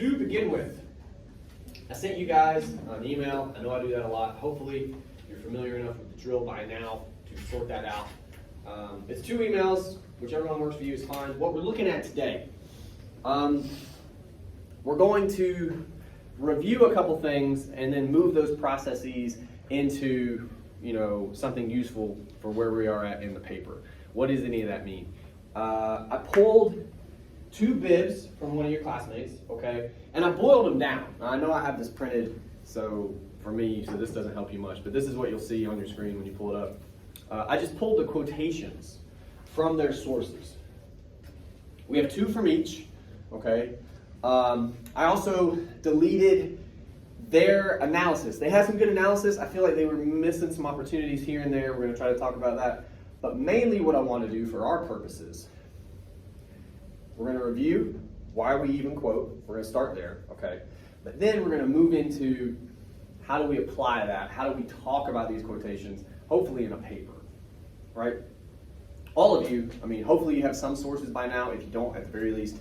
to begin with, I sent you guys an email. I know I do that a lot. Hopefully, you're familiar enough with the drill by now to sort that out. It's 2 emails. Whichever one works for you is fine. What we're looking at today, we're going to review a couple things and then move those processes into, something useful for where we are at in the paper. What does any of that mean? I pulled 2 bibs from one of your classmates, okay, and I boiled them down. Now, I know I have this printed, so this doesn't help you much, but this is what you'll see on your screen when you pull it up. I just pulled the quotations from their sources. We have 2 from each, okay. I also deleted their analysis. They had some good analysis. I feel like they were missing some opportunities here and there. We're going to try to talk about that. But mainly what I want to do for our purposes, we're going to review why we even quote. We're going to start there, okay? But then we're going to move into how do we apply that? How do we talk about these quotations, hopefully in a paper, right? All of you, hopefully you have some sources by now. If you don't, at the very least,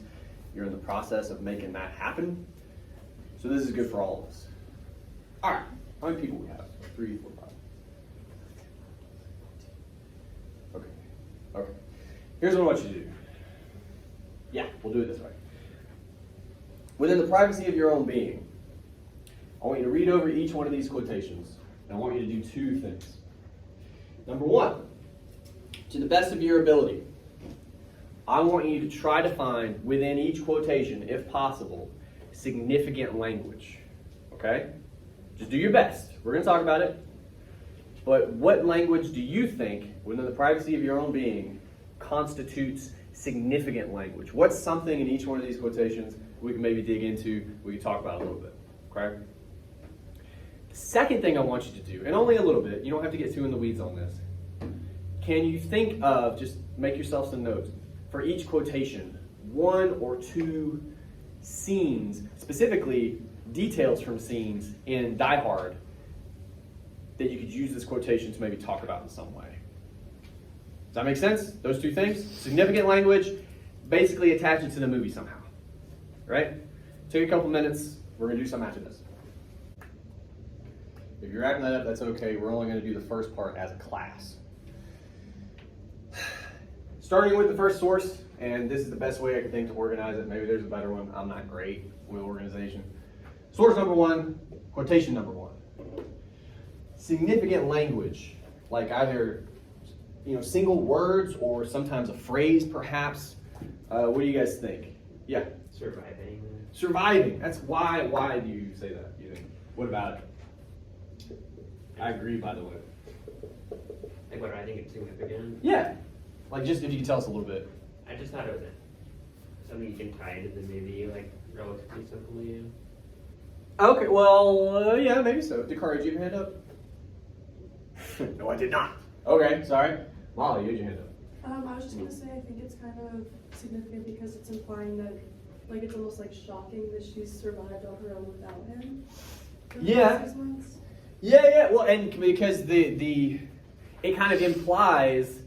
you're in the process of making that happen. So this is good for all of us. All right, how many people we have? 3, 4, 5. Okay. Here's what I want you to do. Yeah, we'll do it this way. Within the privacy of your own being, I want you to read over each one of these quotations, and I want you to do 2 things. Number 1, to the best of your ability, I want you to try to find within each quotation, if possible, significant language. Okay? Just do your best. We're going to talk about it. But what language do you think, within the privacy of your own being, constitutes significant language? What's something in each one of these quotations we can maybe dig into, we can talk about a little bit. Okay? The second thing I want you to do, and only a little bit, you don't have to get too in the weeds on this. Can you think of, just make yourself some notes, for each quotation, 1 or 2 scenes, specifically details from scenes in Die Hard that you could use this quotation to maybe talk about in some way. Does that make sense? Those 2 things? Significant language, basically attach it to the movie somehow. Right? Take a couple minutes. We're going to do some after this. If you're wrapping that up, that's okay. We're only going to do the first part as a class. Starting with the first source, and this is the best way I can think to organize it. Maybe there's a better one. I'm not great with organization. Source number 1, quotation number 1. Significant language, like either single words or sometimes a phrase, perhaps. What do you guys think? Yeah. Surviving. That's why. Why do you say that? You think? What about it? I agree. By the way. Like what I think it's significant. Yeah. Like just if you could tell us a little bit. I just thought it was something you can tie into the movie, like relatively simply. Okay, well, yeah, maybe so. Dakari, did you have your hand up? No, I did not. Okay, sorry. Molly, you had your hand up. I was just gonna say, I think it's kind of significant because it's implying that, it's almost like shocking that she's survived on her own without him. Yeah. 6 months. Yeah. Well, and because it kind of implies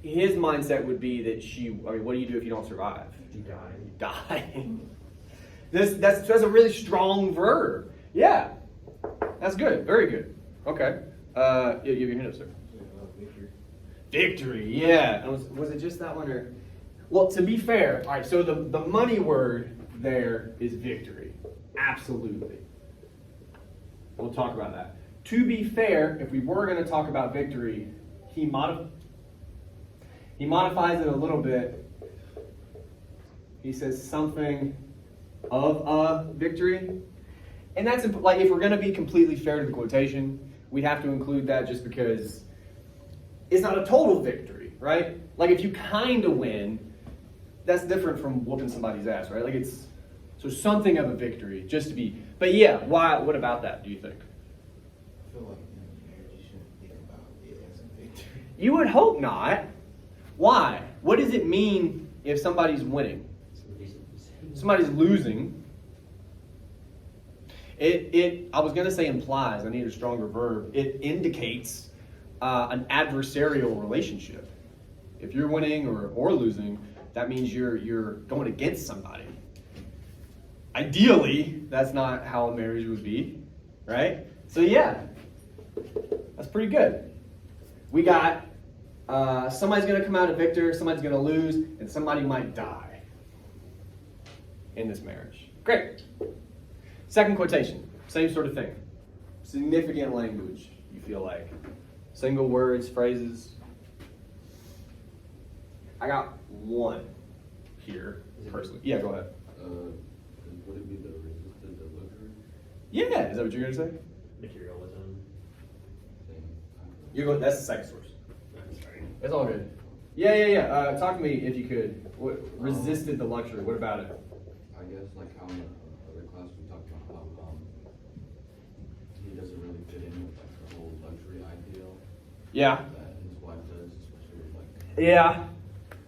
his mindset would be that what do you do if you don't survive? You die. You die. That's a really strong verb. Yeah. That's good. Very good. Okay. You have your hand up, sir. Victory. Yeah. Was it just that one or? Well, to be fair, all right. So the money word there is victory. Absolutely. We'll talk about that. To be fair, if we were going to talk about victory, he modifies it a little bit. He says something of a victory. And that's like, if we're going to be completely fair to the quotation, we have to include that just because it's not a total victory, right? Like if you kind of win, that's different from whooping somebody's ass, right? Like so something of a victory, just to be, but yeah, why? What about that, do you think? I feel like in marriage you shouldn't think about it as a victory. You would hope not. Why? What does it mean if somebody's winning? Somebody's losing. I was going to say implies, I need a stronger verb. It indicates an adversarial relationship. If you're winning or losing, that means you're going against somebody. ideally, that's not how a marriage would be, right? So yeah, that's pretty good. We got somebody's going to come out a victor, somebody's going to lose, and somebody might die in this marriage. Great. Second quotation, same sort of thing. Significant language, you feel like. Single words, phrases. I got one here, personally. Yeah, go ahead. Would it be the resistant to luxury Yeah, is that what you're going to say? Materialism. thing? You're going. That's the second source. I'm sorry. It's all good. Yeah. Talk to me if you could. What resisted the luxury? What about it? I guess like how in the other class we talked about how he doesn't really fit in with like the whole luxury ideal Yeah. that his wife does, especially with like Yeah.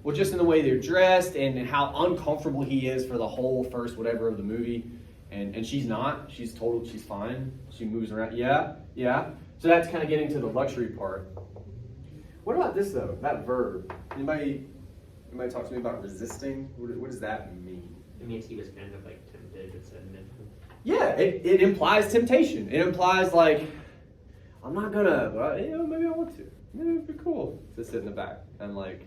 Well, just in the way they're dressed and how uncomfortable he is for the whole first whatever of the movie, and she's not. She's total. She's fine. She moves around. Yeah. So that's kind of getting to the luxury part. What about this though? That verb. Anybody talk to me about resisting? What does that mean? It means he was kind of like tempted, it said in it. Yeah, it implies temptation. It implies like, I'm not gonna, maybe I want to. Maybe it'd be cool to sit in the back and like,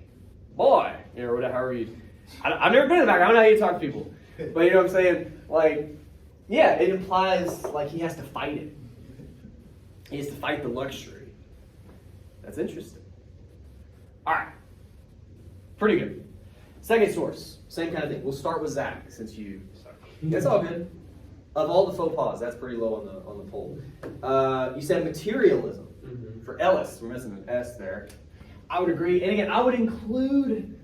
boy, or whatever. However you, I've never been in the back. I don't know how you talk to people, but you know what I'm saying. Like, yeah, it implies like he has to fight it. He has to fight the luxury. That's interesting. All right, pretty good. Second source, same kind of thing. We'll start with Zach since you. Sorry. It's all good. Of all the faux pas, that's pretty low on the poll. You said materialism. Mm-hmm. For Ellis, we're missing an S there. I would agree. And again, I would include,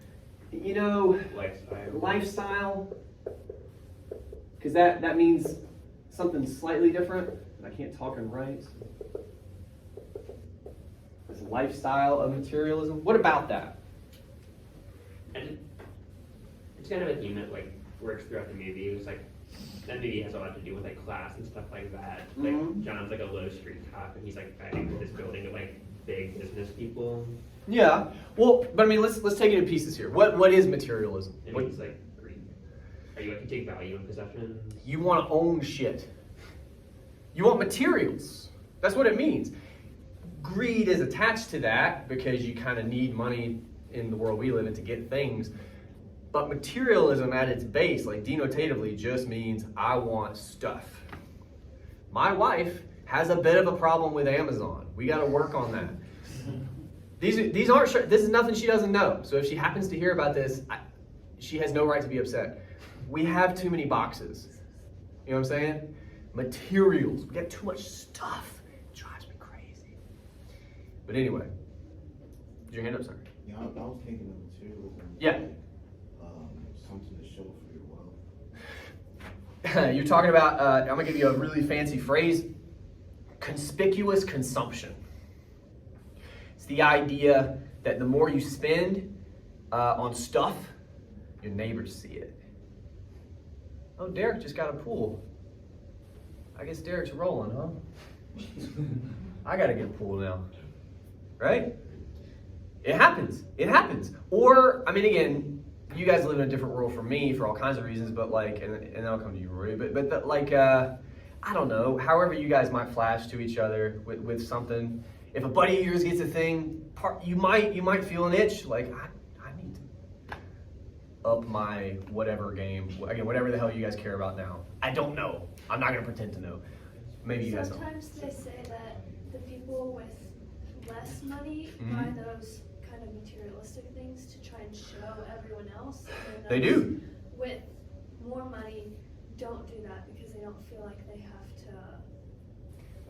lifestyle. Because that means something slightly different. I can't talk and write. This lifestyle of materialism. What about that? And it's kind of a theme that like works throughout the movie. It's like that movie has a lot to do with like class and stuff like that. Like Mhm. John's like a low street cop, and he's like fighting with this building of like big business people. Yeah. Well, but I mean, let's take it in pieces here. What is materialism? It What, means like greed. Are you like you take value in possessions? you want to own shit. You want materials. That's what it means. Greed is attached to that because you kind of need money in the world we live in to get things. But materialism at its base, like denotatively, just means I want stuff. My wife has a bit of a problem with Amazon. We got to work on that. These aren't. This is nothing she doesn't know. So if she happens to hear about this, she has no right to be upset. We have too many boxes. You know what I'm saying? Materials. We got too much stuff. It drives me crazy. But anyway, did your hand up, sir? Yeah, I was thinking of materialism. Yeah. Like, something to show for your wealth. You're talking about. I'm gonna give you a really fancy phrase. Conspicuous consumption. It's the idea that the more you spend on stuff, your neighbors see it. Oh, Derek just got a pool. I guess Derek's rolling, huh? I gotta get a pool now. Right? It happens. It happens. Or, I mean, again, you guys live in a different world from me for all kinds of reasons, but like, and then I'll come to you, Rory, but like, I don't know, however you guys might flash to each other with something. If a buddy of yours gets a thing, you might feel an itch, like, I need to up my whatever game, again, whatever the hell you guys care about now. I don't know. I'm not gonna pretend to know. Maybe you guys don't. Sometimes they say that the people with less money Mhm. buy those kind of materialistic things to try and show everyone else. And then They those do. With more money, don't do that because they don't feel like they have to,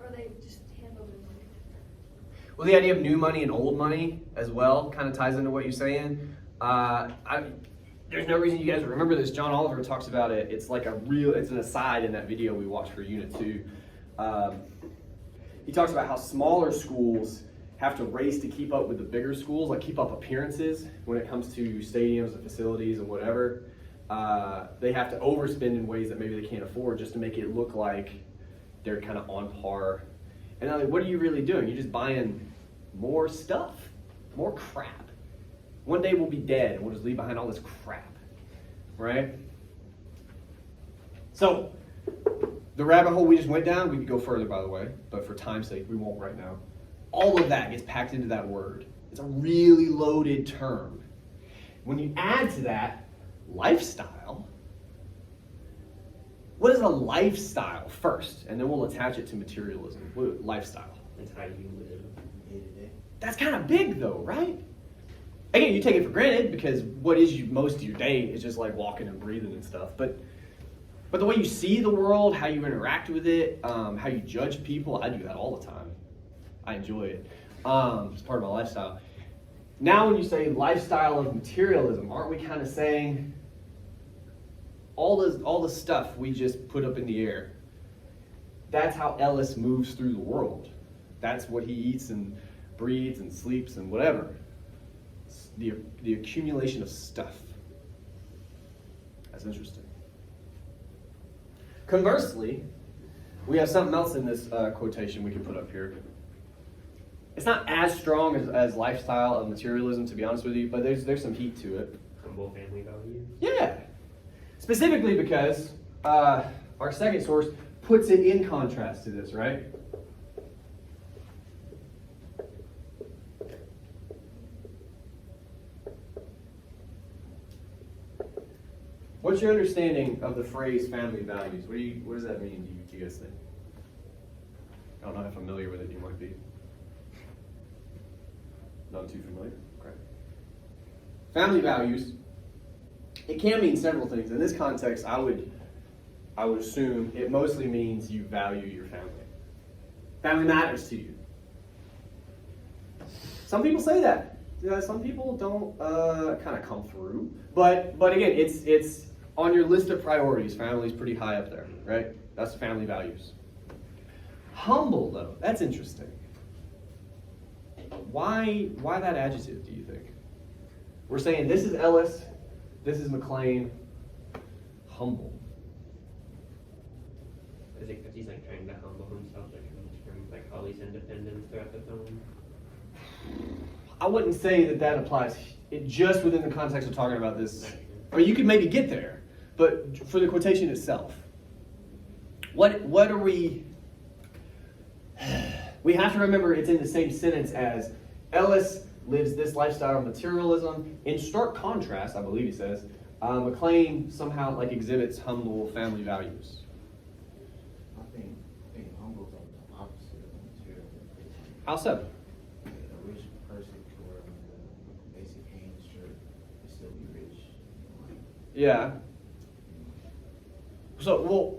or they just handle their money different. Well, the idea of new money and old money as well kind of ties into what you're saying. There's no reason you guys would remember this. John Oliver talks about it. It's like it's an aside in that video we watched for Unit 2. He talks about how smaller schools have to race to keep up with the bigger schools, like keep up appearances when it comes to stadiums and facilities and whatever. They have to overspend in ways that maybe they can't afford just to make it look like they're kind of on par. And I'm like, what are you really doing? You're just buying more stuff, more crap. One day we'll be dead and we'll just leave behind all this crap, right? So, the rabbit hole we just went down, we could go further, by the way, but for time's sake, we won't right now. All of that gets packed into that word. It's a really loaded term. When you add to that lifestyle, what is a lifestyle first? And then we'll attach it to materialism. What, lifestyle. That's how you live. Day to day. That's kind of big though, right? Again, you take it for granted because what is most of your day is just like walking and breathing and stuff. But the way you see the world, how you interact with it, how you judge people, I do that all the time. I enjoy it. It's part of my lifestyle. Now when you say lifestyle of materialism, aren't we kind of saying all the stuff we just put up in the air? That's how Ellis moves through the world. That's what he eats and breathes and sleeps and whatever. It's the accumulation of stuff. That's interesting. Conversely, we have something else in this quotation we can put up here. It's not as strong as lifestyle of materialism, to be honest with you, but there's some heat to it. Humble family values. Yeah. Specifically because our second source puts it in contrast to this, right? What's your understanding of the phrase family values? What does that mean, do you guys think? I don't know how familiar with it you might be. Not too familiar? Okay. Family values, it can mean several things. In this context, I would assume it mostly means you value your family. Family matters to you. Some people say that. Yeah, some people don't kind of come through. But again, it's on your list of priorities. Family's pretty high up there, right? That's family values. Humble, though, that's interesting. Why that adjective, do you think? We're saying this is Ellis, this is McClane, humble. Is it because he's like trying to humble himself, like from like all these independence throughout the film? I wouldn't say that applies just within the context of talking about this. I mean, you could maybe get there, but for the quotation itself, what are we? We have to remember it's in the same sentence as Ellis lives this lifestyle of materialism. In stark contrast, I believe he says, McClane somehow like exhibits humble family values. I think humble's like the opposite of material. How so? A rich person can wear like a basic Hanes shirt and still be rich. Like, Yeah. So, well,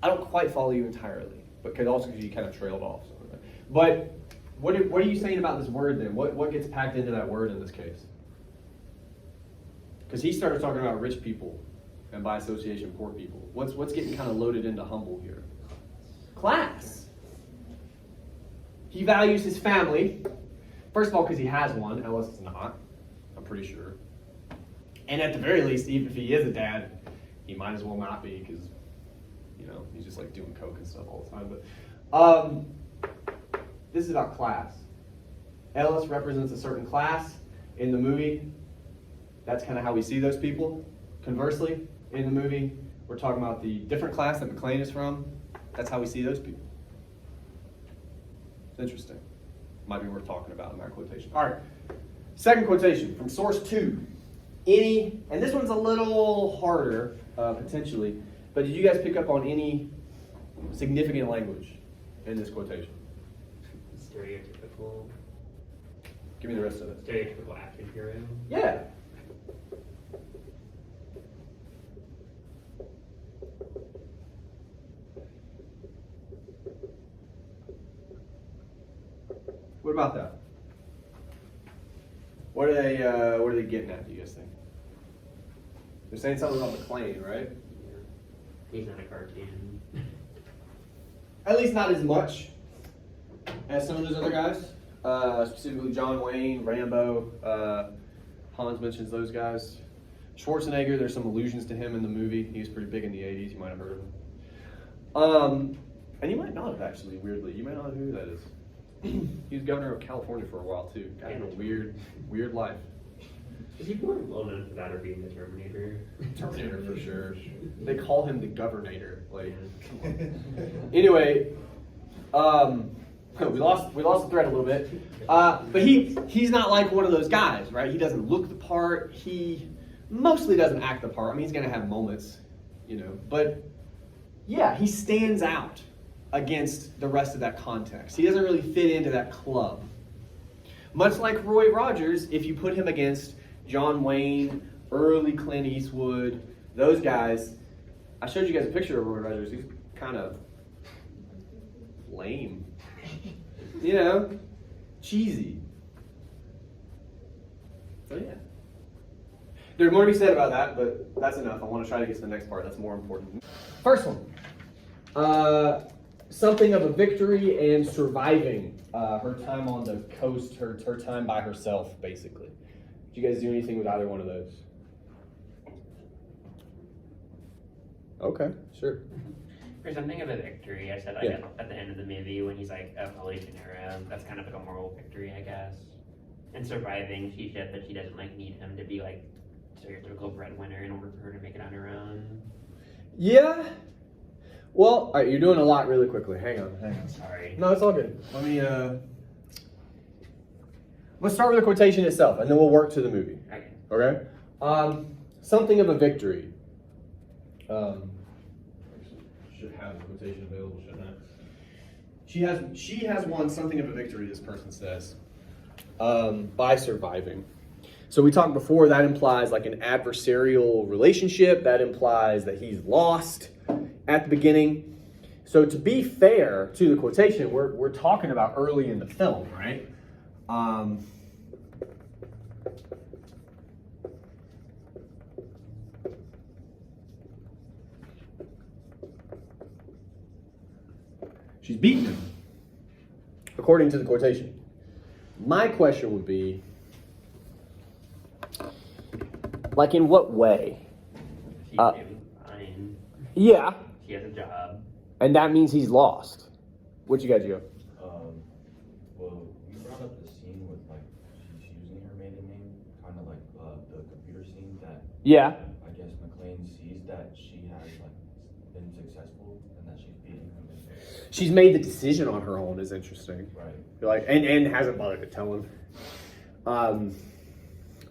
I don't quite follow you entirely, but also because you kind of trailed off. But what are you saying about this word then? What gets packed into that word in this case? Because he started talking about rich people, and by association, poor people. What's getting kind of loaded into humble here? Class. He values his family. First of all, because he has one. Ellis is not. I'm pretty sure. And at the very least, even if he is a dad, he might as well not be because, he's just like doing coke and stuff all the time. But this is about class. Ellis represents a certain class in the movie. That's kind of how we see those people. Conversely, in the movie, we're talking about the different class that McClane is from. That's how we see those people. It's interesting. Might be worth talking about in that quotation. All right. Second quotation from source 2. And this one's a little harder, potentially, but did you guys pick up on any significant language in this quotation? Stereotypical. Give me the rest of it. Stereotypical action hero. Yeah. What about that? What are they getting at, do you guys think? They're saying something about McClane, right? He's not a cartoon. At least not as much as some of those other guys. Specifically John Wayne, Rambo, Hans mentions those guys. Schwarzenegger, there's some allusions to him in the movie. He was pretty big in the 80s. You might have heard of him. And you might not have actually, weirdly. You might not know who that is. He was governor of California for a while too. Got in a weird life. Is he more well known for that or being the Terminator? Terminator for sure. They call him the Governator. Like, anyway, we lost the thread a little bit. But he's not like one of those guys, right? He doesn't look the part. He mostly doesn't act the part. I mean, he's gonna have moments, But yeah, he stands out against the rest of that context. He doesn't really fit into that club. Much like Roy Rogers, if you put him against John Wayne, early Clint Eastwood, those guys. I showed you guys a picture of Roy Rogers. He's kind of lame. Cheesy. So yeah. There's more to be said about that, but that's enough. I want to try to get to the next part. That's more important. First one. Something of a victory and surviving her time on the coast, her time by herself, basically. Did you guys do anything with either one of those? Okay, sure. For something of a victory, I said at the end of the movie when he's like a Holy Genera, that's kind of like a moral victory, I guess. And surviving, she said that she doesn't need him to be like stereotypical breadwinner in order for her to make it on her own. Yeah. Well, all right, you're doing a lot really quickly. Hang on. Sorry. No, it's all good. Let me, let's start with the quotation itself, and then we'll work to the movie. Okay. Okay? Something of a victory. Should have the quotation available, shouldn't I? She has won something of a victory, this person says, by surviving. So we talked before, that implies like an adversarial relationship. That implies that he's lost at the beginning. So to be fair to the quotation, we're talking about early in the film, right? She's beaten him, according to the quotation. My question would be, like, in what way? She's doing fine. Yeah, She has a job. and that means he's lost. What you guys go? Well, you brought up the scene with like she's using her maiden name, kind of like the computer scene that Yeah. I guess McLean sees that she has like been successful and that she's beating him. She's made the decision on her own is interesting. Right. Like, and hasn't bothered to tell him.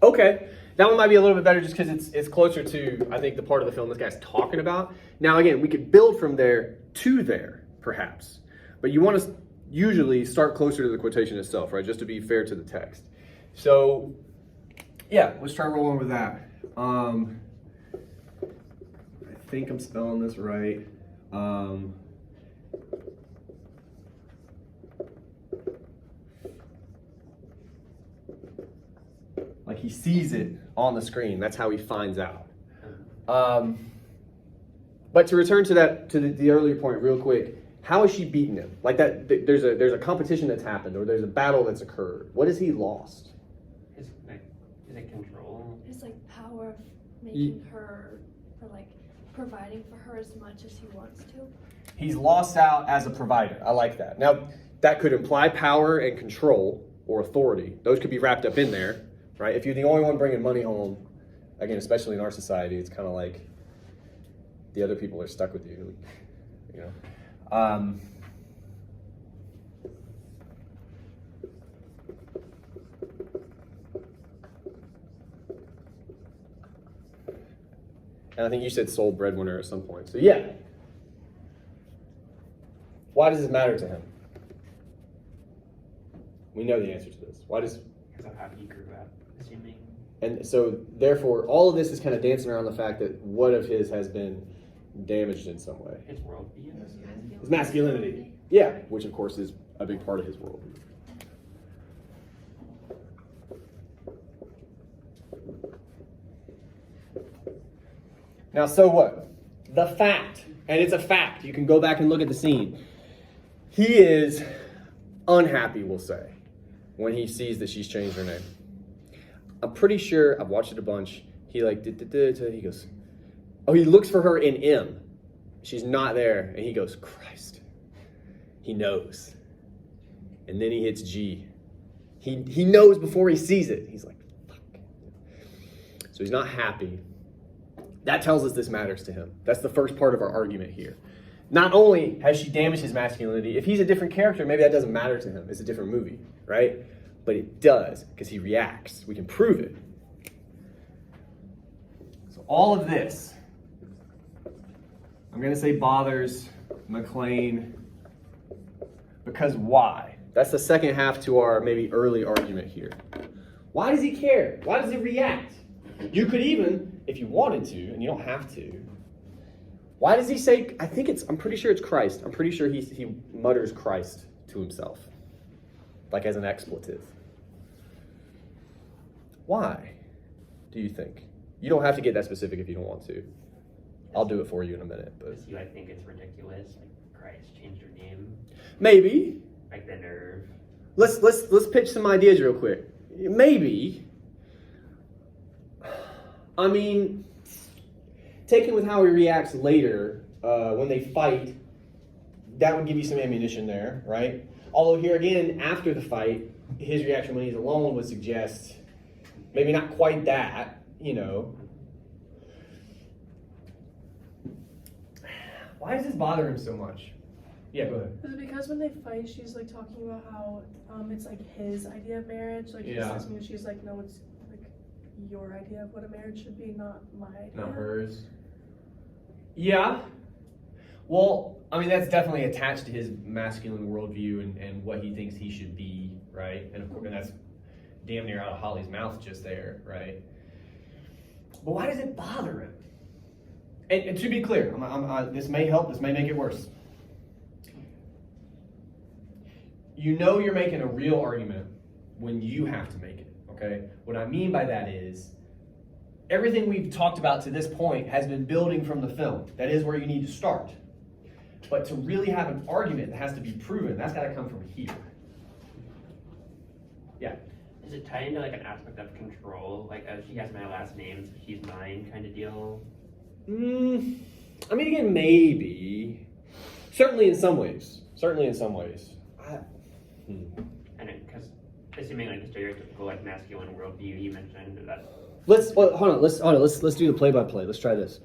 Okay, that one might be a little bit better just because it's closer to, I think, the part of the film this guy's talking about. Now, again, we could build from there to there, perhaps. But you want to usually start closer to the quotation itself, right? Just to be fair to the text. So, yeah, let's try rolling with that. I think I'm spelling this right. Like he sees it on the screen. That's how he finds out. But to return to the earlier point real quick, how has she beaten him? Like that, there's a competition that's happened, or there's a battle that's occurred. What has he lost? Is it control? It's like power of making her, or like providing for her as much as he wants to. He's lost out as a provider. I like that. Now, that could imply power and control or authority. Those could be wrapped up in there, right? If you're the only one bringing money home, again, especially in our society, it's kind of like the other people are stuck with you, you know. And I think you said sole breadwinner at some point. So yeah. Why does this matter to him? We know the answer to this. Why does... Because of how he grew up, assuming. And so, therefore, all of this is kind of dancing around the fact that what of his has been damaged in some way. His worldview. His masculinity. Yeah, which of course is a big part of his worldview. Now, so what? The fact, and it's a fact, you can go back and look at the scene. He is unhappy, we'll say, when he sees that she's changed her name. I'm pretty sure, I've watched it a bunch, he like, he goes, oh, he looks for her in M. She's not there, and he goes, Christ. He knows. And then he hits G. He knows before he sees it. He's like, fuck. So he's not happy. That tells us this matters to him. That's the first part of our argument here. Not only has she damaged his masculinity, if he's a different character, maybe that doesn't matter to him. It's a different movie, right? But it does, because he reacts. We can prove it. So all of this, I'm going to say bothers McClane because why? That's the second half to our maybe early argument here. Why does he care? Why does he react? You could even, if you wanted to, and you don't have to, why does he say, I'm pretty sure it's Christ. I'm pretty sure he mutters Christ to himself, like as an expletive. Why do you think? You don't have to get that specific if you don't want to. I'll do it for you in a minute. But Because I think it's ridiculous. Like, Christ changed her name. maybe. Like, the nerve. Let's pitch some ideas real quick. Maybe. I mean, taken with how he reacts later when they fight, that would give you some ammunition there, right? Although here again, after the fight, his reaction when he's alone would suggest maybe not quite that, you know. Why does this bother him so much? Yeah, go ahead. Is it because when they fight, she's like talking about how it's like his idea of marriage? Like, Yeah. he says to me, she's like, no, it's like your idea of what a marriage should be, not my idea. Not hers. Yeah. Well, I mean, that's definitely attached to his masculine worldview and what he thinks he should be, right? And of course, and that's damn near out of Holly's mouth just there, right? But why does it bother him? And to be clear, this may help, this may make it worse. You know you're making a real argument when you have to make it, okay? What I mean by that is, everything we've talked about to this point has been building from the film. That is where you need to start. But to really have an argument that has to be proven, that's got to come from here. Yeah. Does it tie into like an aspect of control? Like, oh, she has my last name, so she's mine kind of deal? I mean, again, maybe. Certainly in some ways. And because assuming like the stereotypical like masculine worldview you mentioned, that Hold on. Let's do the play-by-play. Let's try this.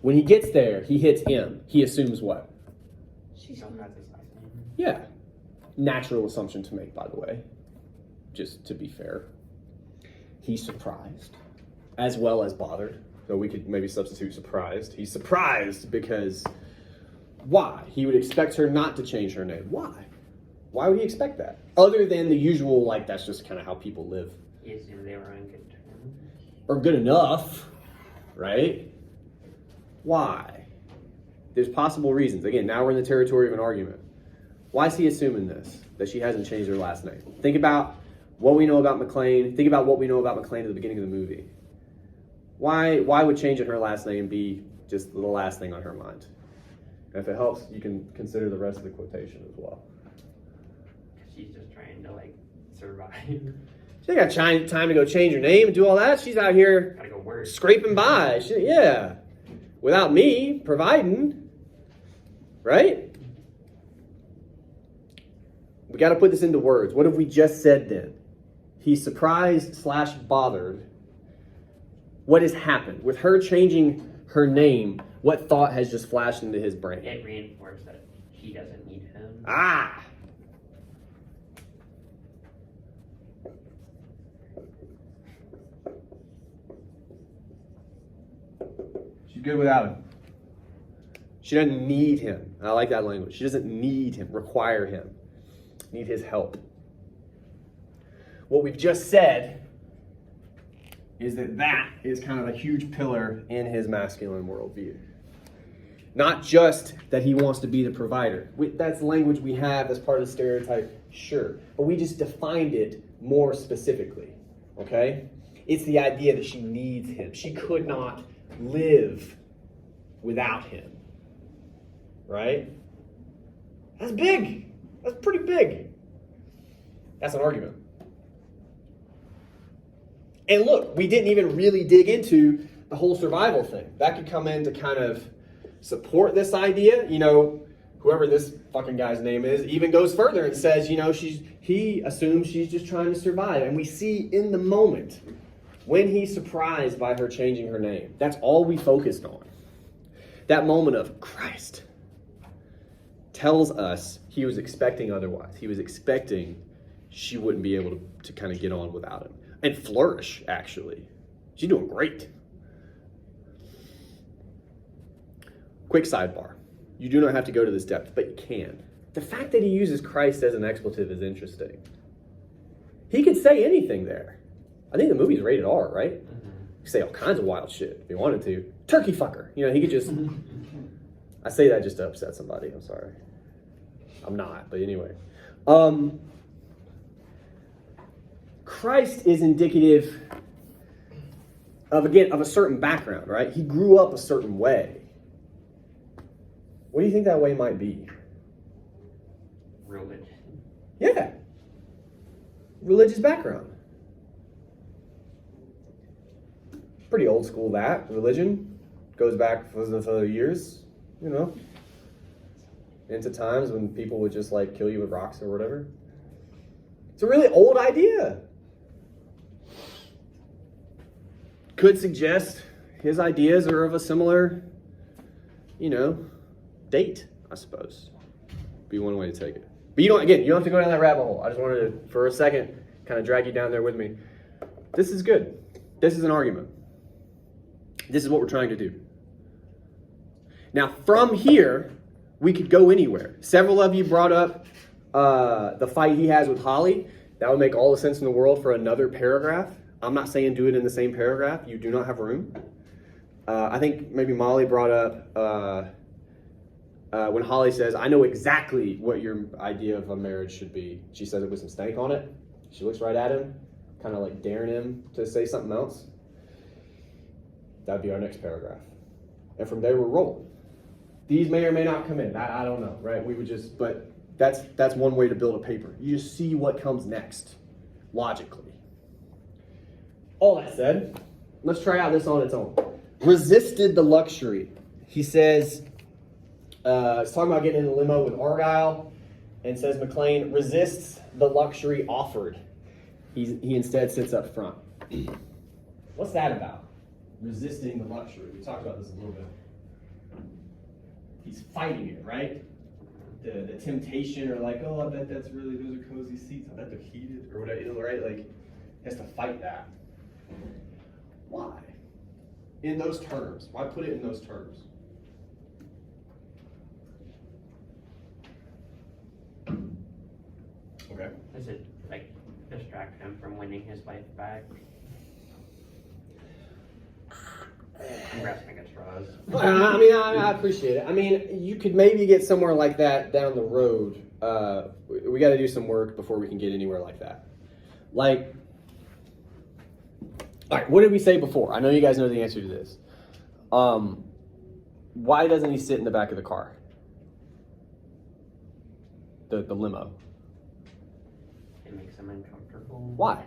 When he gets there, he hits M. He assumes what? she still has his last name. Yeah. Natural assumption to make, by the way. Just to be fair. He's surprised, as well as bothered. So we could maybe substitute surprised. He's surprised because why? He would expect her not to change her name. Why? Why would he expect that? Other than the usual, like, that's just kind of how people live. He assumed they were on good terms. Or good enough, right? Why? There's possible reasons. Again, now we're in the territory of an argument. Why is he assuming this? That she hasn't changed her last name? Think about what we know about McClane. Think about what we know about McClane at the beginning of the movie. Why would changing her last name be just the last thing on her mind? And if it helps, you can consider the rest of the quotation as well. She's just trying to like survive. She ain't got time to go change her name and do all that. She's out here Gotta go work. scraping by. Yeah. Without me providing. Right? We got to put this into words. What have we just said then? He's surprised / bothered. What has happened? With her changing her name, what thought has just flashed into his brain? It reinforced that she doesn't need him. Ah! She's good without him. She doesn't need him. I like that language. She doesn't need him, require him, need his help. What we've just said is that is kind of a huge pillar in his masculine worldview. Not just that he wants to be the provider. That's language we have, that's part of the stereotype, sure. But we just defined it more specifically, okay? It's the idea that she needs him. She could not live without him, right? That's big. That's pretty big. That's an argument. And look, we didn't even really dig into the whole survival thing. That could come in to kind of support this idea. You know, whoever this fucking guy's name is even goes further and says, you know, he assumes she's just trying to survive. And we see in the moment When he's surprised by her changing her name. That's all we focused on. That moment of Christ tells us he was expecting otherwise. He was expecting she wouldn't be able to kind of get on without him. And flourish, actually. She's doing great. Quick sidebar. You do not have to go to this depth, but you can. The fact that he uses Christ as an expletive is interesting. He could say anything there. I think the movie's rated R, right? He could say all kinds of wild shit if he wanted to. Turkey fucker. You know, he could just... I say that just to upset somebody. I'm sorry. I'm not, but anyway. Christ is indicative of a certain background, right? He grew up a certain way. What do you think that way might be? Religion. Yeah. Religious background. Pretty old school, that. Religion goes back for years, you know, into times when people would just like kill you with rocks or whatever. It's a really old idea. Could suggest his ideas are of a similar, you know, date, I suppose. Be one way to take it. But you don't have to go down that rabbit hole. I just wanted to, for a second, kind of drag you down there with me. This is good. This is an argument. This is what we're trying to do. Now, from here, we could go anywhere. Several of you brought up the fight he has with Holly. That would make all the sense in the world for another paragraph. I'm not saying do it in the same paragraph. You do not have room. I think maybe Molly brought up when Holly says, I know exactly what your idea of a marriage should be. She says it with some stank on it. She looks right at him, kind of like daring him to say something else. That'd be our next paragraph. And from there, we're rolling. These may or may not come in. I don't know, right? We would just, but that's one way to build a paper. You just see what comes next, logically. All that said, let's try out this on its own. Resisted the luxury. He says, he's talking about getting in the limo with Argyle, and says McLean resists the luxury offered. He instead sits up front. What's that about? Resisting the luxury. We talked about this a little bit. He's fighting it, right? The temptation, or like, oh, I bet that's really, those are cozy seats. I bet they're heated, or whatever, right? Like, he has to fight that. Why? In those terms. Why put it in those terms? Okay. Does it like distract him from winning his wife back? I'm grasping at straws. I appreciate it. I mean, you could maybe get somewhere like that down the road. We got to do some work before we can get anywhere like that. Like, all right, what did we say before? I know you guys know the answer to this. Why doesn't he sit in the back of the car? The limo. It makes him uncomfortable. Why?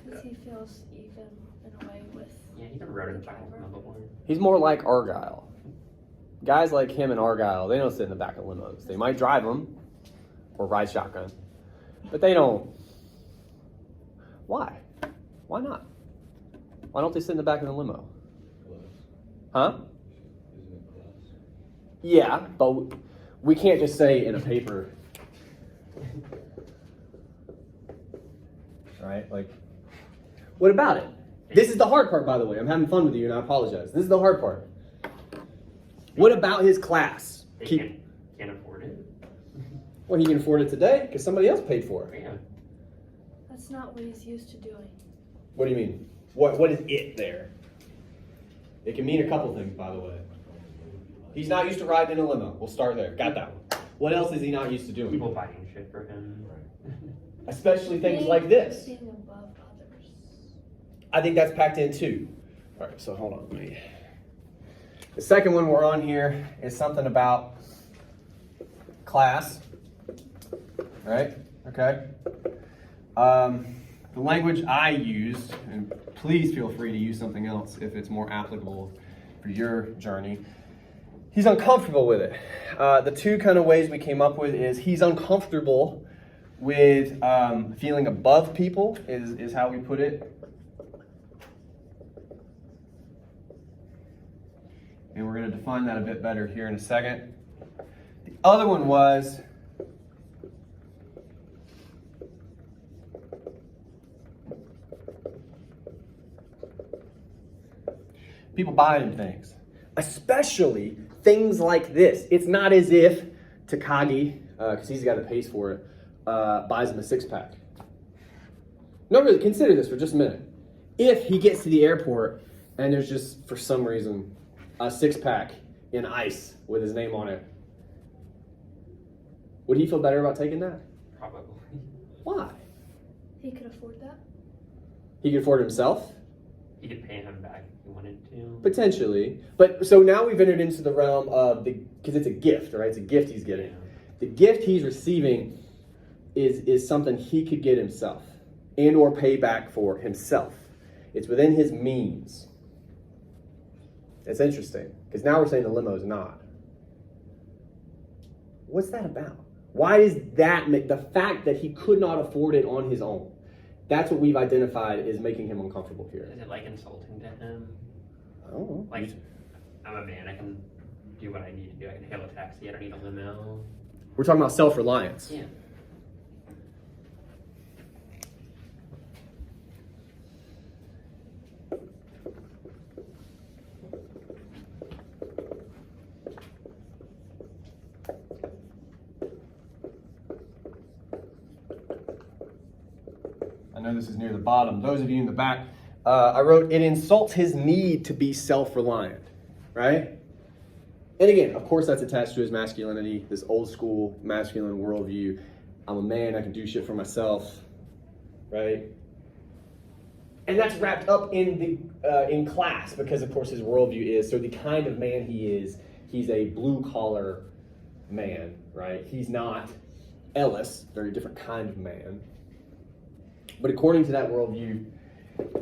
Because he feels even in a way with. Yeah, he even rode in the back of him before. He's more like Argyle. Guys like him and Argyle, they don't sit in the back of limos. They might drive them or ride shotgun, but they don't. Why? Why not? Why don't they sit in the back of the limo? Huh? Isn't it class? Yeah, but we can't just say in a paper. Right? Like, what about it? This is the hard part, by the way. I'm having fun with you, and I apologize. This is the hard part. What about his class? They can't afford it. Well, he can afford it today because somebody else paid for it. Yeah. That's not what he's used to doing. What do you mean? What is it there? It can mean a couple things, by the way. He's not used to riding in a limo. We'll start there. Got that one. What else is he not used to doing? People buying shit for him. Especially things like this. Being above others. I think that's packed in too. All right, so hold on. The second one we're on here is something about class. Right? Okay. The language I used, and please feel free to use something else if it's more applicable for your journey. He's uncomfortable with it. The two kind of ways we came up with is he's uncomfortable with feeling above people is how we put it. And we're going to define that a bit better here in a second. The other one was people buying things, especially things like this. It's not as if Takagi, because he's the guy that pays for it, buys him a six-pack. No, really, consider this for just a minute. If he gets to the airport and there's just, for some reason, a six-pack in ice with his name on it, would he feel better about taking that? Probably. Why? He could afford that. He could afford it himself? You could pay him back if you wanted to. Potentially. But so now we've entered into the realm of because it's a gift, right? It's a gift he's getting. The gift he's receiving is something he could get himself and or pay back for himself. It's within his means. It's interesting because now we're saying the limo is not. What's that about? Why is that the fact that he could not afford it on his own? That's what we've identified as making him uncomfortable here. Is it like insulting to him? I don't know. Like, I'm a man, I can do what I need to do. I can hail a taxi, I don't need a limo. We're talking about self-reliance. Yeah. I know this is near the bottom. Those of you in the back, I wrote, it insults his need to be self-reliant, right? And again, of course, that's attached to his masculinity, this old school masculine worldview. I'm a man, I can do shit for myself, right? And that's wrapped up in the in class because, of course, his worldview is, so the kind of man he is, he's a blue-collar man, right? He's not Ellis, very different kind of man. But according to that worldview,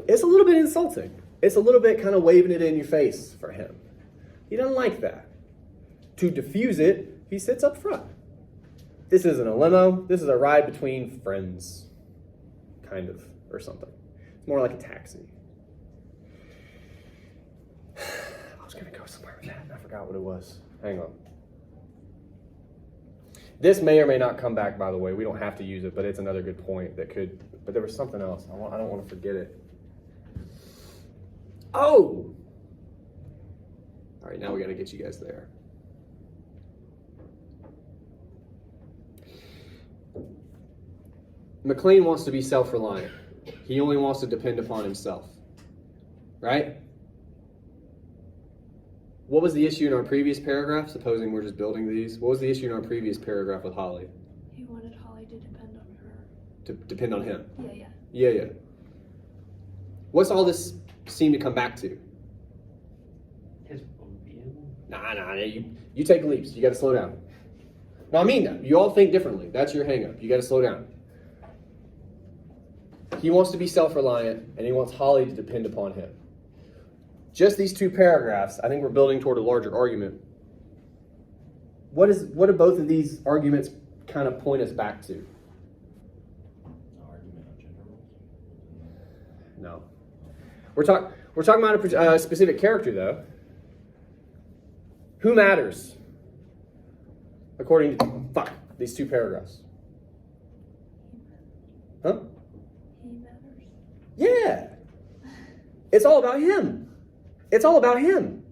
it's a little bit insulting. It's a little bit kind of waving it in your face for him. He doesn't like that. To diffuse it, he sits up front. This isn't a limo. This is a ride between friends, kind of, or something. It's more like a taxi. I was going to go somewhere with that, and I forgot what it was. Hang on. This may or may not come back, by the way. We don't have to use it, but it's another good point that could... But there was something else. I don't want to forget it. Oh! All right, now we got to get you guys there. McLean wants to be self-reliant. He only wants to depend upon himself. Right? What was the issue in our previous paragraph? Supposing we're just building these. What was the issue in our previous paragraph with Holly? He wanted Holly to depend on her. To depend on him. Yeah. Yeah. What's all this seem to come back to? His worldview. Nah, you take leaps. You got to slow down. No, I mean that. You all think differently. That's your hang-up. You got to slow down. He wants to be self-reliant, and he wants Holly to depend upon him. Just these two paragraphs, I think we're building toward a larger argument. What do both of these arguments kind of point us back to? Argument on gender roles? No. We're talking about a specific character, though. Who matters? According to these two paragraphs. Huh? He matters. Yeah. It's all about him. It's all about him.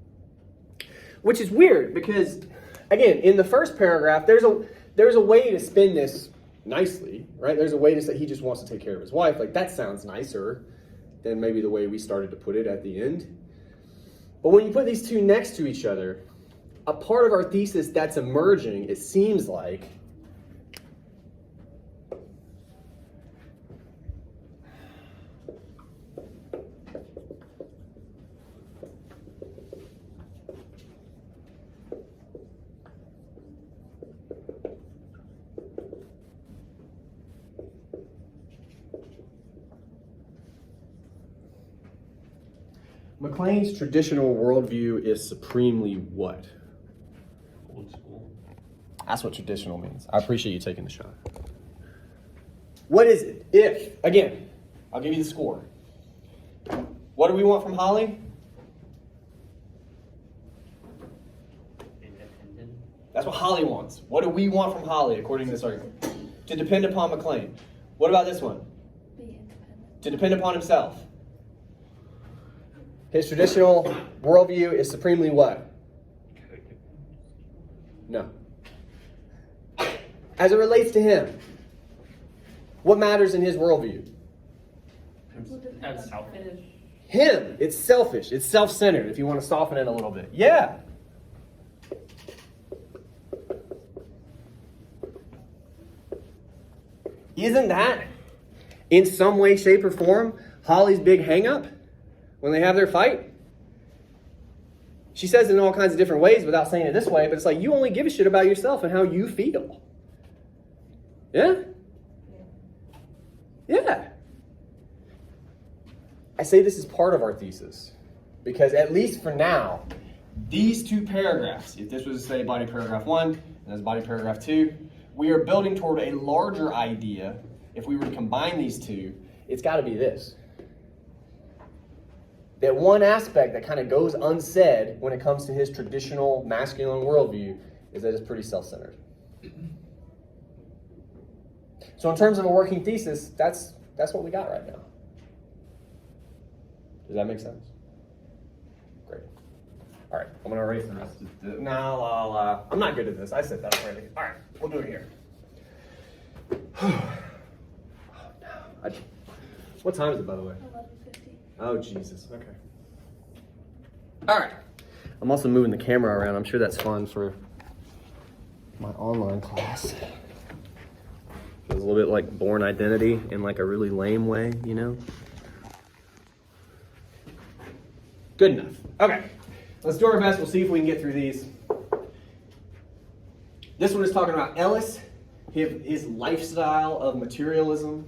Which is weird because, again, in the first paragraph, there's a way to spin this nicely, right? There's a way to say he just wants to take care of his wife. Like, that sounds nicer than maybe the way we started to put it at the end. But when you put these two next to each other, a part of our thesis that's emerging, it seems like, McLean's traditional worldview is supremely what? Old school. That's what traditional means. I appreciate you taking the shot. What is it? If, again, I'll give you the score. What do we want from Holly? That's what Holly wants. What do we want from Holly, according to this argument? To depend upon McLean. What about this one? Be independent. To depend upon himself. His traditional worldview is supremely what? No. As it relates to him, what matters in his worldview? That's selfish. Him. It's selfish. It's self-centered, if you want to soften it a little bit. Yeah. Isn't that, in some way, shape, or form, Holly's big hang-up when they have their fight? She says it in all kinds of different ways without saying it this way, but it's like you only give a shit about yourself and how you feel. Yeah? Yeah. I say this is part of our thesis because at least for now, these two paragraphs, if this was, say, body paragraph 1 and this body paragraph 2, we are building toward a larger idea. If we were to combine these two, it's got to be this. That one aspect that kind of goes unsaid when it comes to his traditional masculine worldview is that it's pretty self-centered. So in terms of a working thesis, that's what we got right now. Does that make sense? Great. All right, I'm going to erase the rest of the... No, I'm not good at this. I said that already. All right, we'll do it here. What time is it, by the way? 11:50. Oh, Jesus. Okay. All right. I'm also moving the camera around. I'm sure that's fun for my online class. Feels a little bit like Born Identity in like a really lame way, you know? Good enough. Okay. Let's do our best. We'll see if we can get through these. This one is talking about Ellis, his lifestyle of materialism,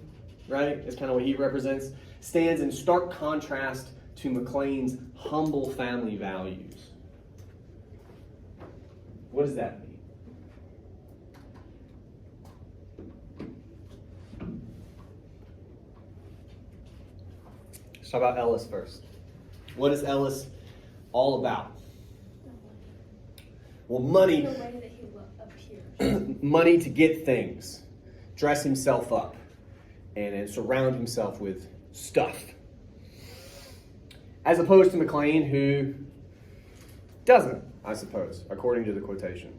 right? Is kind of what he represents. Stands in stark contrast to McLean's humble family values. What does that mean? Let's talk about Ellis first. What is Ellis all about? Well, money. The way that he appears. Money to get things, dress himself up, and surround himself with stuff. As opposed to McLean, who doesn't, I suppose, according to the quotation.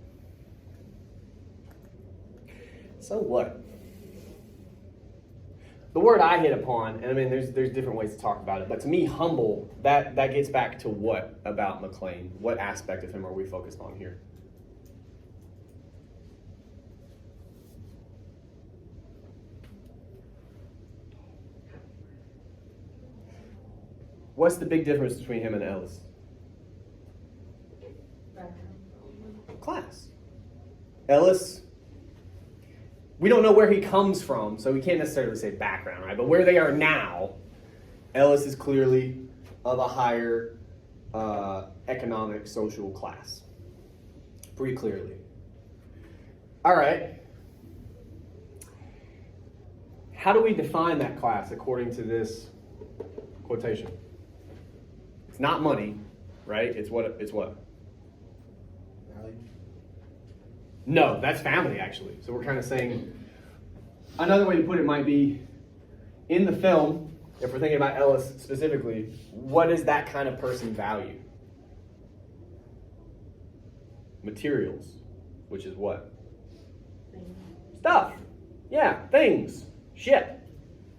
So what? The word I hit upon, and I mean, there's different ways to talk about it, but to me, humble, that gets back to what about McLean? What aspect of him are we focused on here? What's the big difference between him and Ellis? Class. Ellis, we don't know where he comes from, so we can't necessarily say background, right? But where they are now, Ellis is clearly of a higher economic, social class. Pretty clearly. All right. How do we define that class according to this quotation? It's not money, right? It's what? Value? No, that's family, actually. So we're kind of saying, another way to put it might be, in the film, if we're thinking about Ellis specifically, what does that kind of person value? Materials, which is what? Stuff. Yeah, things. Shit.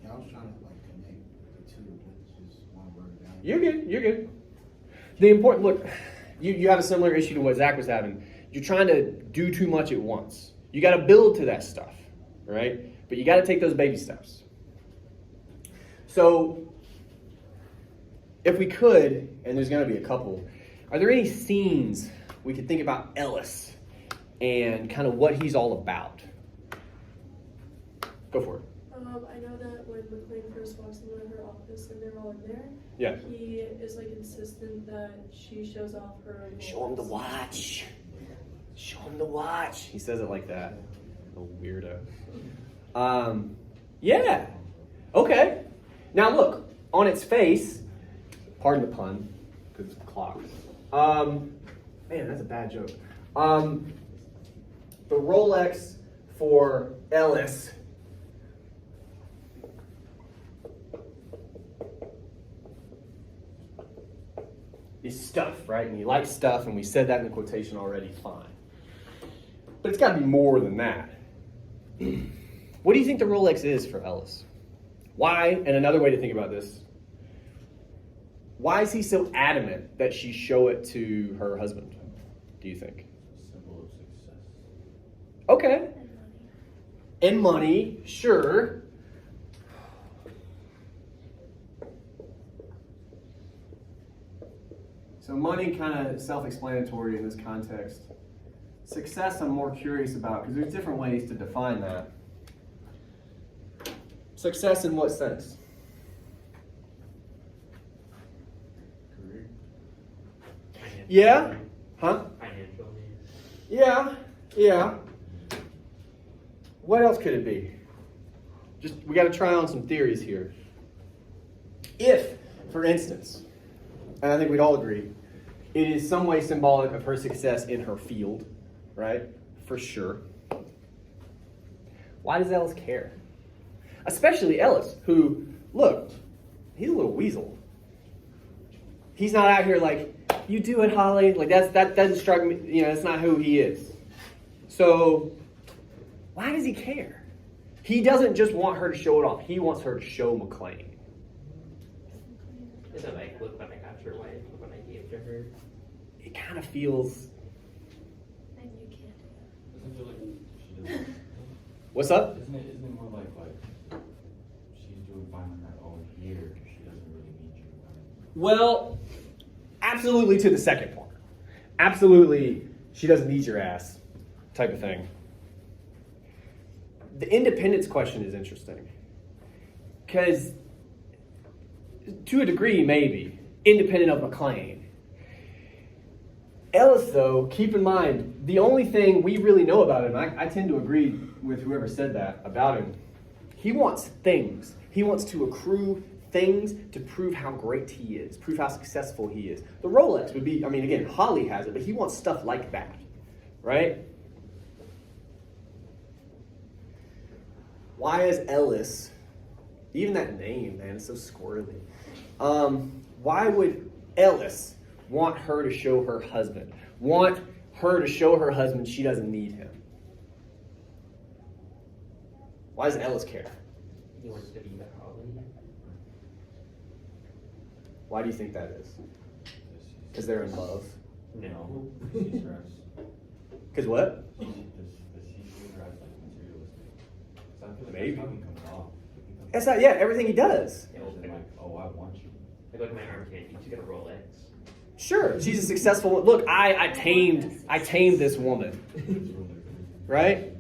Yeah, I was trying to connect the two, but just one word value. You're good. The important, look, you have a similar issue to what Zach was having. You're trying to do too much at once. You got to build to that stuff, right? But you got to take those baby steps. So, if we could, and there's going to be a couple, are there any scenes we could think about Ellis and kind of what he's all about? Go for it. I know that when McLean first walks into her office and they're all in there, Yeah. he is like insistent that she shows off her. Show him the watch. Show him the watch. He says it like that. A weirdo. Yeah. Okay. Now look, on its face, pardon the pun, because it's a clock. Man, that's a bad joke. the Rolex for Ellis is stuff, right? And he likes stuff, and we said that in the quotation already, fine. But it's got to be more than that. What do you think the Rolex is for Ellis? Why, and another way to think about this, why is he so adamant that she show it to her husband, do you think? Symbol of success. Okay. And money. And money, sure. So money kind of self-explanatory in this context. Success I'm more curious about because there's different ways to define that. Success in what sense? Career. Yeah? Huh? Financial. Yeah. What else could it be? Just, we got to try on some theories here. If, for instance, and I think we'd all agree, it is some way symbolic of her success in her field, right? For sure. Why does Ellis care? Especially Ellis, who, look, he's a little weasel. He's not out here like, you do it, Holly. Like, that doesn't strike me, that's not who he is. So, why does he care? He doesn't just want her to show it off. He wants her to show McLean. Is it like, look what I got your wife, look what I gave to her? It kind of feels... And you can't do Doesn't feel like she doesn't. What's up? Isn't it more like she's doing fine on her own here? She doesn't really need you. Right? Well, absolutely to the second part. Absolutely, she doesn't need your ass type of thing. The independence question is interesting. Because, to a degree, maybe, independent of McLean. Ellis, though, keep in mind, the only thing we really know about him, I tend to agree with whoever said that about him, he wants things. He wants to accrue things to prove how great he is, prove how successful he is. The Rolex would be, again, Holly has it, but he wants stuff like that, right? Why is Ellis, even that name, man, it's so squirrely. Why would Ellis want her to show her husband? Want her to show her husband she doesn't need him? Why does Ellis care? He wants to be the Holly. Why do you think that is? Because they're in love. No. She's stressed. Because what? Does she see her as like materialistic? So I feel like Maybe. that's how he comes off. That's not, everything he does. As in like, oh, I want you. Like, look at my arm candy. You get a Rolex. Sure, she's a successful one. Look, I tamed this woman, right?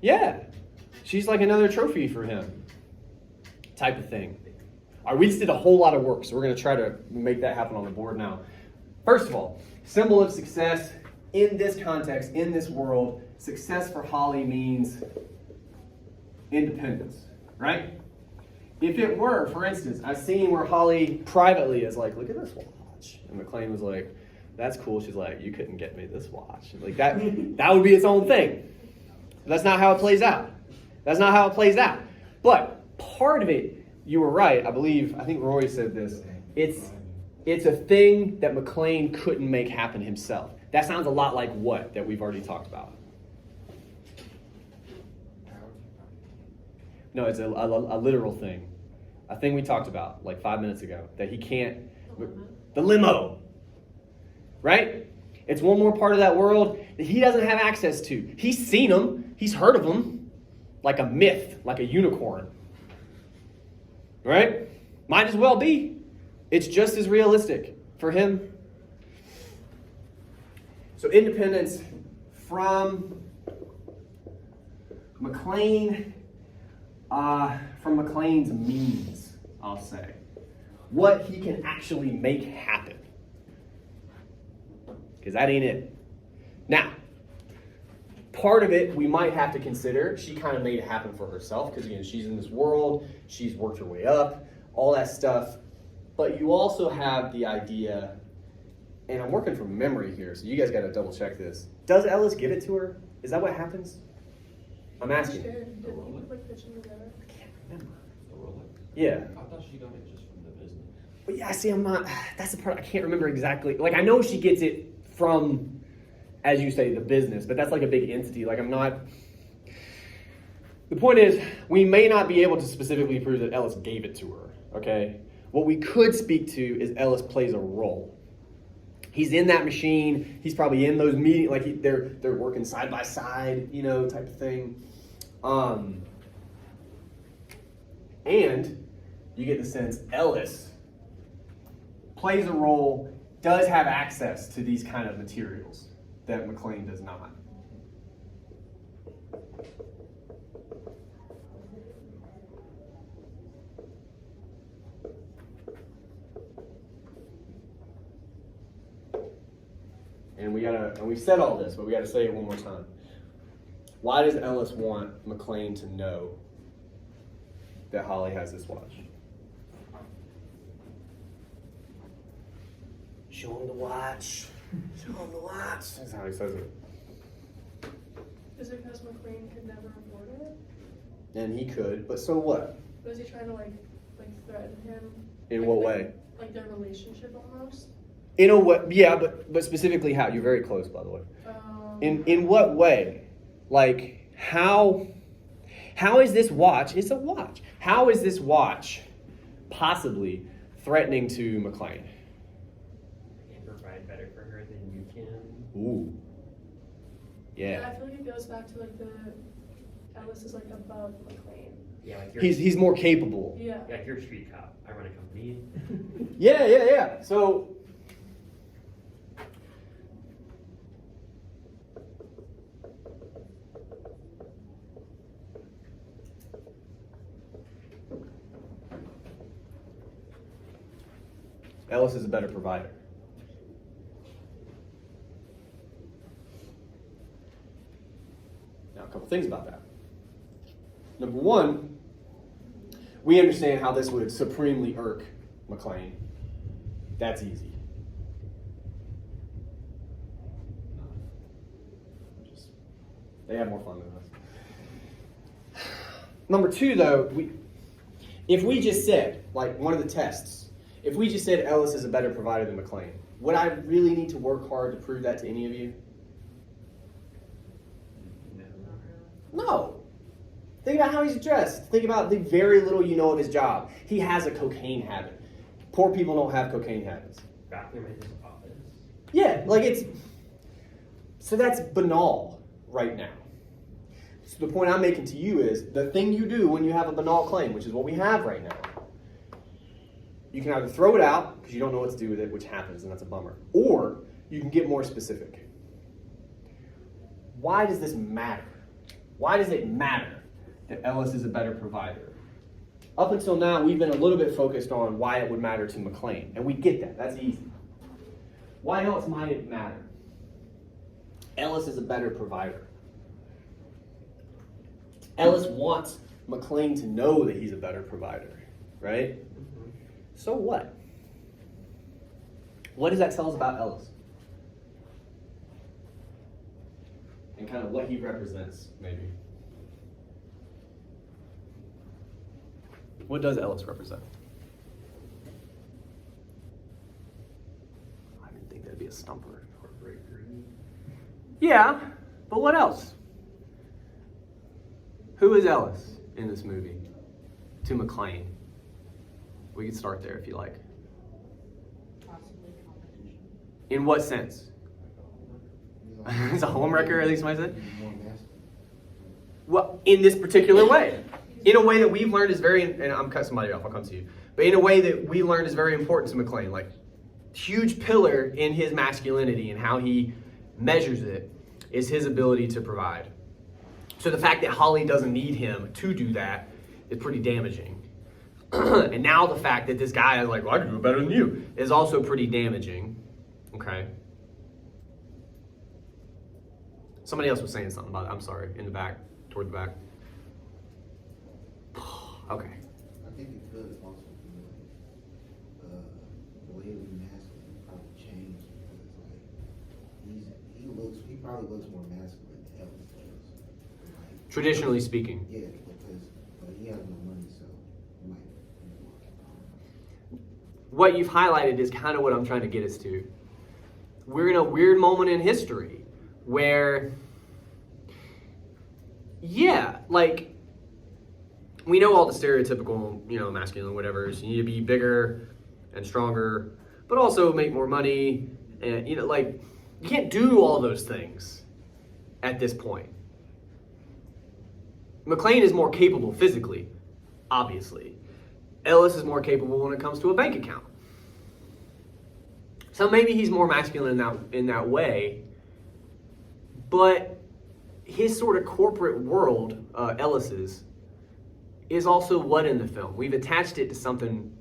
Yeah, she's like another trophy for him, type of thing. All right, we just did a whole lot of work, so we're going to try to make that happen on the board now. First of all, symbol of success in this context, in this world, success for Holly means independence, right? If it were, for instance, a scene where Holly privately is like, look at this watch. And McLean was like, that's cool. She's like, you couldn't get me this watch. Like that would be its own thing. That's not how it plays out. That's not how it plays out. But part of it, you were right. I think Roy said this. It's a thing that McLean couldn't make happen himself. That sounds a lot like what that we've already talked about. No, it's a literal thing. A thing we talked about like 5 minutes ago that he can't. The limo. Right? It's one more part of that world that he doesn't have access to. He's seen them. He's heard of them. Like a myth, like a unicorn. Right? Might as well be. It's just as realistic for him. So independence from McLean, from McLean's means, I'll say. What he can actually make happen. Because that ain't it. Now, part of it we might have to consider, she kind of made it happen for herself, because again, she's in this world, she's worked her way up, all that stuff. But you also have the idea, and I'm working from memory here, so you guys got to double check this. Does Ellis give it to her? Is that what happens? I'm asking. Sure. Did he like pitch it together? I can't remember. The Rolex? Yeah. I thought she got it just from the business. But yeah, see, I'm not. That's the part I can't remember exactly. Like, I know she gets it from, as you say, the business, but that's like a big entity. Like, I'm not. The point is, we may not be able to specifically prove that Ellis gave it to her. Okay. What we could speak to is Ellis plays a role. He's in that machine. He's probably in those meetings. Like they're working side by side, you know, type of thing. And you get the sense Ellis plays a role, does have access to these kind of materials that McClane does not. And we said all this, but we gotta say it one more time. Why does Ellis want McClane to know that Holly has this watch? Show him the watch. Show him the watch. That's how he says it. Is it because McLean could never afford it? And he could, but so what? Was he trying to like threaten him? In Like, what like- way? Like their relationship almost? In a way, yeah, but specifically how? You're very close, by the way. In what way? Like how is this watch? It's a watch. How is this watch possibly threatening to McClane? I can provide better for her than you can. Ooh. Yeah, Yeah. I feel like it goes back to like the Ellis is like above McLean. Yeah, like you're, He's more capable. Yeah. like you're a street cop. I run a company. Yeah. So Ellis is a better provider. Now, a couple things about that. Number one, we understand how this would supremely irk McClane. That's easy. They have more fun than us. Number two, though, if we just said, like one of the tests, if we just said Ellis is a better provider than McClane, would I really need to work hard to prove that to any of you? No. Think about how he's dressed. Think about the very little you know of his job. He has a cocaine habit. Poor people don't have cocaine habits. Bathroom in his office. Yeah, like it's... So that's banal right now. So the point I'm making to you is, the thing you do when you have a banal claim, which is what we have right now, you can either throw it out because you don't know what to do with it, which happens, and that's a bummer, or you can get more specific. Why does this matter? Why does it matter that Ellis is a better provider? Up until now, we've been a little bit focused on why it would matter to McClane, and we get that. That's easy. Why else might it matter? Ellis is a better provider. Ellis wants McClane to know that he's a better provider, right? So what? What does that tell us about Ellis? And kind of what he represents, maybe. What does Ellis represent? I didn't think that'd be a stumper. Corporate greed. Yeah, but what else? Who is Ellis in this movie to McClane? We could start there if you like. Possibly competition. In what sense? It's a homewrecker, I think somebody said. More masculine. Well, in this particular way. In a way that we've learned is very, and I'm cutting somebody off, I'll come to you. But in a way that we learned is very important to McClane. Like, huge pillar in his masculinity and how he measures it is his ability to provide. So the fact that Holly doesn't need him to do that is pretty damaging. And now the fact that this guy is like, well, I can do it better than you, is also pretty damaging. Okay. Somebody else was saying something about it. I'm sorry, in the back, toward the back. Okay. I think it could also be the way we masculine probably changed because probably looks more masculine than Ellis does. Like, Traditionally speaking. yeah, because he has no money, so he might. What you've highlighted is kind of what I'm trying to get us to. We're in a weird moment in history where, yeah, like, we know all the stereotypical, masculine whatever. So you need to be bigger and stronger, but also make more money. And, you can't do all those things at this point. McClane is more capable physically, obviously. Ellis is more capable when it comes to a bank account. So maybe he's more masculine in that way, but his sort of corporate world, Ellis's, is also what in the film? We've attached it to something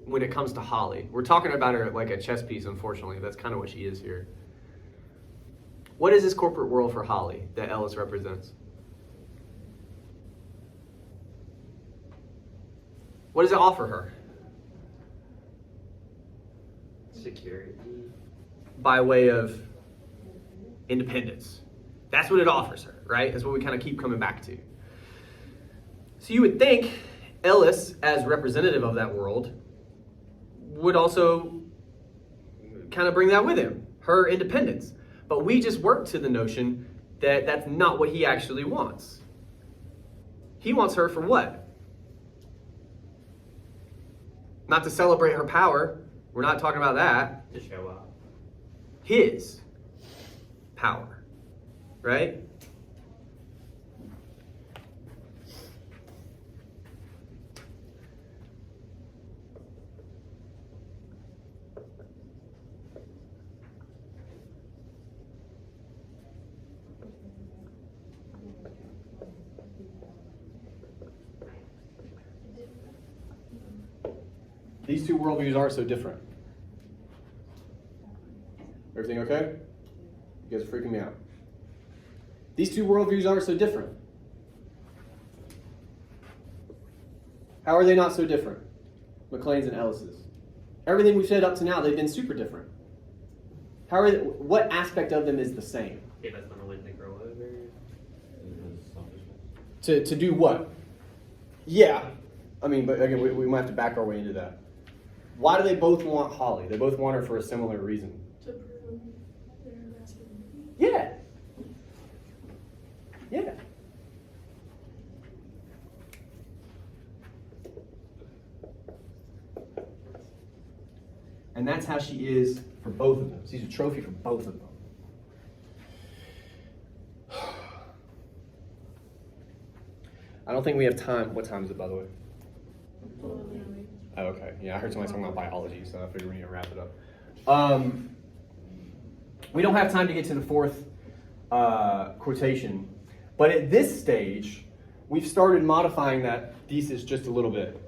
when it comes to Holly. We're talking about her like a chess piece, unfortunately. That's kind of what she is here. What is this corporate world for Holly that Ellis represents? What does it offer her? Security. By way of independence. That's what it offers her, right? That's what we kind of keep coming back to. So you would think Ellis, as representative of that world, would also kind of bring that with him, her independence. But we just work to the notion that that's not what he actually wants. He wants her for what? Not to celebrate her power. We're not talking about that. To show off. His power, right? These two worldviews are so different. Everything okay? You guys are freaking me out. These two worldviews are so different. How are they not so different? McClane's and Ellis's. Everything we've said up to now, they've been super different. How are they, what aspect of them is the same? They both want to win the girl over. To do what? Yeah. I mean, but again, we might have to back our way into that. Why do they both want Holly? They both want her for a similar reason. To prove their masculinity. Yeah. Yeah. And that's how she is for both of them. She's a trophy for both of them. I don't think we have time. What time is it, by the way? Oh, okay. Yeah, I heard somebody talking about biology, so I figured we need to wrap it up. We don't have time to get to the fourth quotation, but at this stage, we've started modifying that thesis just a little bit.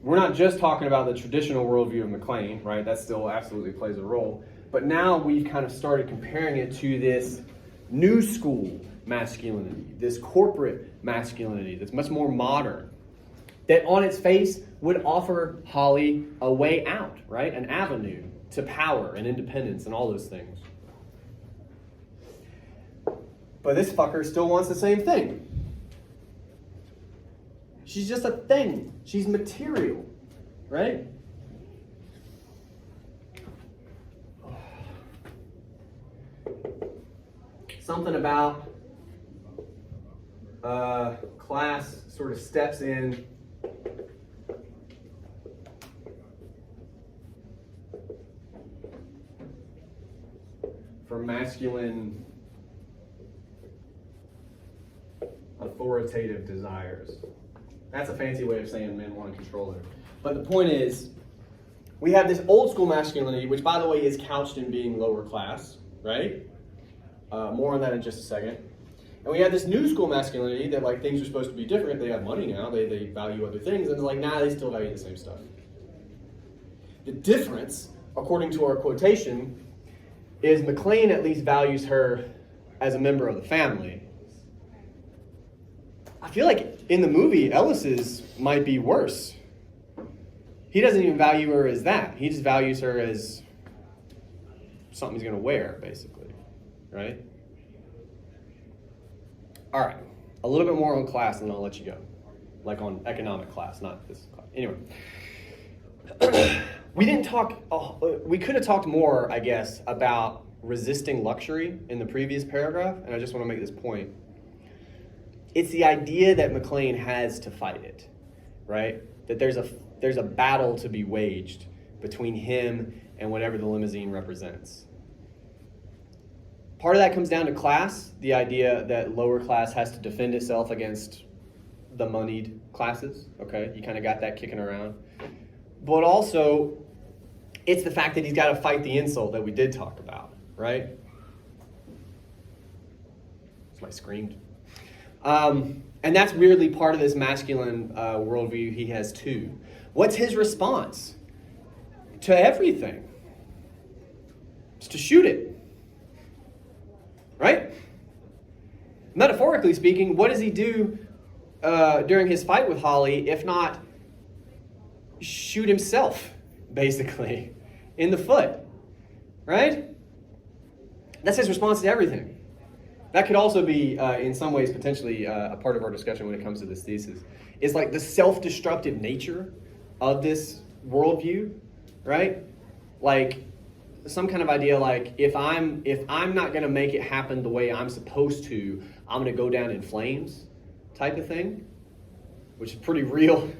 We're not just talking about the traditional worldview of McClane, right? That still absolutely plays a role. But now we've kind of started comparing it to this new school masculinity, this corporate masculinity that's much more modern, that on its face would offer Holly a way out, right? An avenue to power and independence and all those things. But this fucker still wants the same thing. She's just a thing. She's material, right? Something about class sort of steps in for masculine authoritative desires. That's a fancy way of saying men want to control her. But the point is, we have this old school masculinity, which by the way is couched in being lower class, right? More on that in just a second. And we have this new school masculinity that like things are supposed to be different. They have money now, they value other things, and it's like, nah, they still value the same stuff. The difference, according to our quotation, is McClane at least values her as a member of the family. I feel like in the movie, Ellis's might be worse. He doesn't even value her as that. He just values her as something he's going to wear, basically. right? All right, a little bit more on class and then I'll let you go. Like on economic class, not this class. Anyway. We didn't talk, we could have talked more, I guess, about resisting luxury in the previous paragraph, and I just want to make this point. It's the idea that McLean has to fight it, right? That there's a battle to be waged between him and whatever the limousine represents. Part of that comes down to class, the idea that lower class has to defend itself against the moneyed classes, okay? You kind of got that kicking around. But also, it's the fact that he's got to fight the insult that we did talk about, right? Somebody screamed. And that's weirdly part of this masculine worldview he has too. What's his response to everything? It's to shoot it, right? Metaphorically speaking, what does he do during his fight with Holly, if not shoot himself, basically, in the foot, right? That's his response to everything. That could also be, in some ways, potentially a part of our discussion when it comes to this thesis. It's like the self-destructive nature of this worldview, right? Like some kind of idea like if I'm not going to make it happen the way I'm supposed to, I'm going to go down in flames, type of thing, which is pretty real.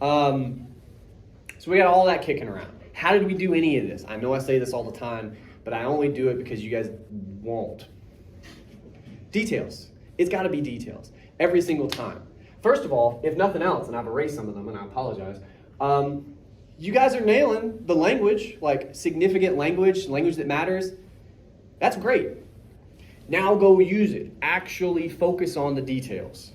So we got all that kicking around. How did we do any of this? I know I say this all the time, but I only do it because you guys won't. Details. It's got to be details every single time. First of all, if nothing else, and I've erased some of them and I apologize, you guys are nailing the language, like significant language that matters. That's great. Now go use it. Actually focus on the details.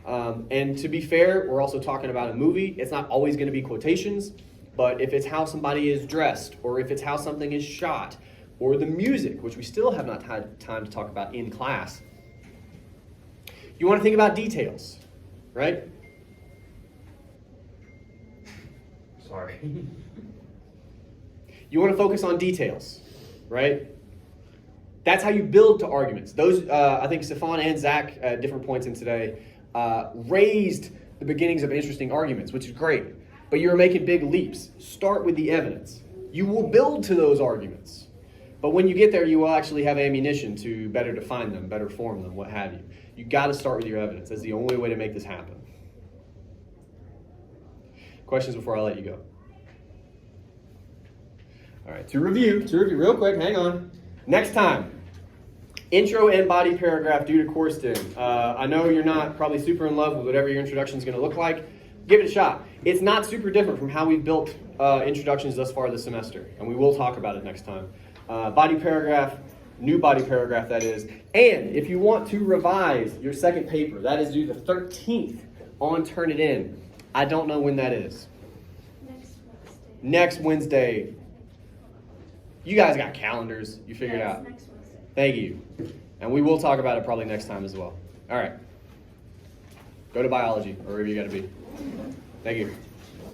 And to be fair, we're also talking about a movie. It's not always going to be quotations, but if it's how somebody is dressed, or if it's how something is shot, or the music, which we still have not had time to talk about in class, you want to think about details, right? Sorry. You want to focus on details, right? That's how you build to arguments. Those, I think Stefan and Zach at different points in today raised the beginnings of interesting arguments, which is great. But you're making big leaps. Start with the evidence. You will build to those arguments. But when you get there, you will actually have ammunition to better define them, better form them, what have you. You got to start with your evidence. That's the only way to make this happen. Questions before I let you go? All right, to review real quick, hang on. Next time, intro and body paragraph due to Corsten. I know you're not probably super in love with whatever your introduction is going to look like. Give it a shot. It's not super different from how we've built introductions thus far this semester, and we will talk about it next time. Body paragraph, new body paragraph that is. And if you want to revise your second paper, that is due the 13th on Turnitin. I don't know when that is. Next Wednesday. You guys got calendars. You figure it out. Next Wednesday. Thank you. And we will talk about it probably next time as well. All right. Go to biology or wherever you got to be. Thank you.